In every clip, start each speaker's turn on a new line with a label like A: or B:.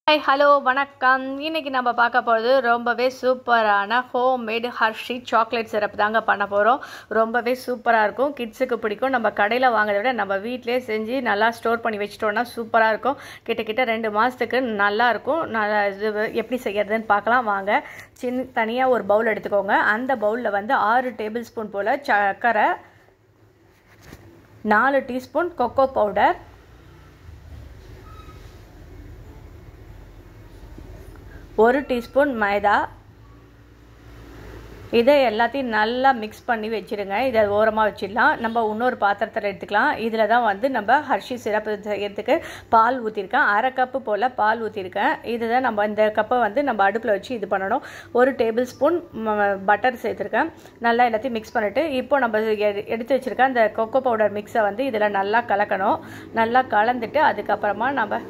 A: Hi hello வணக்கம். இன்றைக்கி நம்ம பார்க்க போகிறது ரொம்பவே சூப்பரான ஹோம்மேட் ஹர்ஷி சாக்லேட் சிரப் தாங்க பண்ண போகிறோம். ரொம்பவே சூப்பராக இருக்கும், கிட்ஸுக்கு பிடிக்கும். நம்ம கடையில் வாங்குறத விட நம்ம வீட்டிலே செஞ்சு நல்லா ஸ்டோர் பண்ணி வச்சிட்டோன்னா சூப்பராக இருக்கும். கிட்டத்தட்ட 2 மாதத்துக்கு நல்லாயிருக்கும். நல்லா இது எப்படி செய்கிறதுன்னு பார்க்கலாம் வாங்க. தனியாக ஒரு பவுல் எடுத்துக்கோங்க. அந்த பவுலில் வந்து 6 டேபிள் ஸ்பூன் போல் சர்க்கரை, 4 டீஸ்பூன் கொக்கோ பவுடர், 1 டீஸ்பூன் மைதா, இதை எல்லாத்தையும் நல்லா மிக்ஸ் பண்ணி வச்சுருங்க. இதை ஓரமாக வச்சிடலாம். நம்ம இன்னொரு பாத்திரத்தில் எடுத்துக்கலாம். இதில் தான் வந்து நம்ம ஹர்ஷி சிரப் செய்யறதுக்கு பால் ஊற்றிருக்கேன். 1/2 கப்பு போல் பால் ஊற்றிருக்கேன். இதுதான் நம்ம இந்த கப்பை வந்து நம்ம அடுப்பில் வச்சு இது பண்ணணும். 1 டேபிள் ஸ்பூன் பட்டர் சேர்த்துருக்கேன். நல்லா எல்லாத்தையும் மிக்ஸ் பண்ணிவிட்டு இப்போ நம்ம எடுத்து வச்சுருக்க அந்த கொக்கோ பவுடர் மிக்ஸை வந்து இதில் நல்லா கலக்கணும். நல்லா கலந்துட்டு அதுக்கப்புறமா நம்ம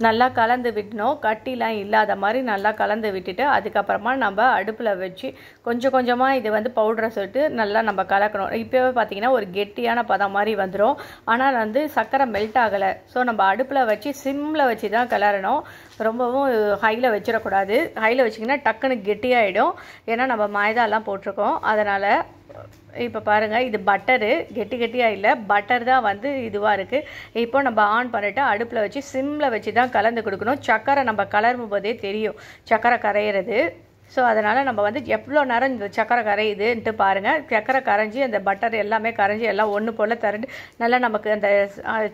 A: நல்லா கலந்து விடணும். கட்டிலாம் இல்லாத மாதிரி நல்லா கலந்து விட்டுட்டு அதுக்கப்புறமா நம்ம அடுப்பில் வச்சு கொஞ்சம் கொஞ்சமாக இது வந்து பவுடரை சொல்லிட்டு நல்லா நம்ம கலக்கணும். இப்போவே பார்த்திங்கன்னா ஒரு கெட்டியான பதம் மாதிரி வந்துடும். ஆனால் வந்து சர்க்கரை மெல்ட் ஆகலை. ஸோ நம்ம அடுப்பில் வச்சு சிம்மில் வச்சு தான் கிளறணும். ரொம்பவும் ஹையில் வச்சிடக்கூடாது. ஹையில் வச்சிங்கன்னா டக்குன்னு கெட்டியாகிடும். ஏன்னா நம்ம மைதாலாம் போட்டிருக்கோம். அதனால் இப்போ பாருங்கள், இது பட்டரு கெட்டியாக இல்லை, பட்டர் தான் வந்து இதுவாக இருக்குது. இப்போ நம்ம ஆன் பண்ணிவிட்டு அடுப்பில் வச்சு சிம்மில் வச்சு தான் கலந்து கொடுக்கணும். சர்க்கரை நம்ம கலரும் போதே தெரியும் சர்க்கரை கரையிறது. ஸோ அதனால் நம்ம வந்து எவ்வளோ நேரம் இந்த சர்க்கரை கரையுதுன்ட்டு பாருங்கள். சர்க்கரை கரைஞ்சி அந்த பட்டர் எல்லாமே கரைஞ்சி எல்லாம் ஒன்று போல் திரண்டு நல்லா நமக்கு அந்த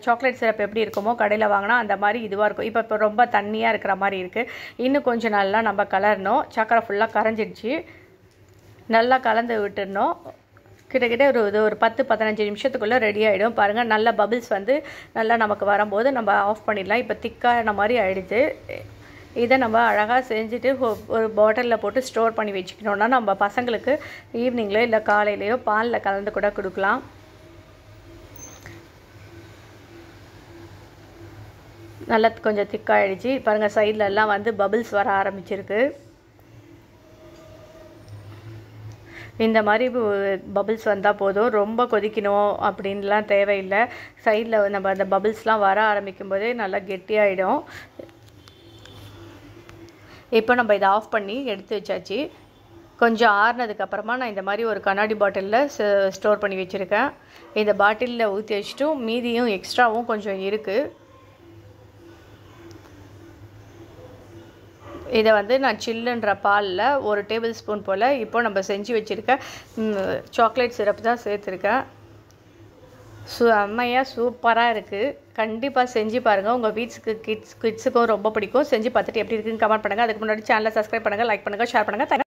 A: சாக்லேட் சிரப் எப்படி இருக்குமோ கடையில் வாங்கினா அந்த மாதிரி இதுவாக இருக்கும். இப்போ ரொம்ப தண்ணியாக இருக்கிற மாதிரி இருக்குது. இன்னும் கொஞ்சம் நல்லா நம்ம கலரணும். சர்க்கரை ஃபுல்லாக கரைஞ்சிடுச்சு. நல்லா கலந்து விட்டுடணும். கிட்டத்தட்ட ஒரு 10-15 நிமிஷத்துக்குள்ளே ரெடி ஆகிடும். பாருங்கள், நல்ல பபிள்ஸ் வந்து நல்லா நமக்கு வரும்போது நம்ம ஆஃப் பண்ணிடலாம். இப்போ திக்கான மாதிரி ஆகிடுது. இதை நம்ம அழகாக செஞ்சுட்டு ஒரு பாட்டிலில் போட்டு ஸ்டோர் பண்ணி வச்சுக்கணுன்னா நம்ம பசங்களுக்கு ஈவினிங்லையோ இல்லை காலையிலையோ பாலில் கலந்து கூட கொடுக்கலாம். நல்லா கொஞ்சம் திக்காகிடுச்சு. பாருங்கள், சைட்லெல்லாம் வந்து பபிள்ஸ் வர ஆரம்பிச்சிருக்கு. இந்த மாதிரி பபிள்ஸ் வந்தால் போதும். ரொம்ப கொதிக்கணும் அப்படின்லாம் தேவையில்லை. சைடில் நம்ம அந்த பபிள்ஸ்லாம் வர ஆரம்பிக்கும் போதே நல்லா கெட்டியாகிடும். இப்போ நம்ம இதை ஆஃப் பண்ணி எடுத்து வச்சாச்சு. கொஞ்சம் ஆறுனதுக்கப்புறமா நான் இந்த மாதிரி ஒரு கண்ணாடி பாட்டிலில் ஸ்டோர் பண்ணி வச்சுருக்கேன். இந்த பாட்டிலில் ஊற்றி வச்சுட்டும் மீதியும் எக்ஸ்ட்ராவும் கொஞ்சம் இருக்குது. இதை வந்து நான் சில்லுன்ற பாலில் 1 டேபிள் ஸ்பூன் போல் இப்போ நம்ம செஞ்சு வச்சுருக்க சாக்லேட் சிரப் தான் சேர்த்துருக்கேன். செம்மையாக சூப்பராக இருக்குது. கண்டிப்பாக செஞ்சு பாருங்கள். உங்கள் கிட்ஸுக்கும் ரொம்ப பிடிக்கும். செஞ்சு பார்த்துட்டு எப்படி இருக்குன்னு கமெண்ட் பண்ணுங்கள். அதுக்கு முன்னாடி சேனலை சப்ஸ்கிரைப் பண்ணுங்கள், லைக் பண்ணுங்கள், ஷேர் பண்ணுங்கள்.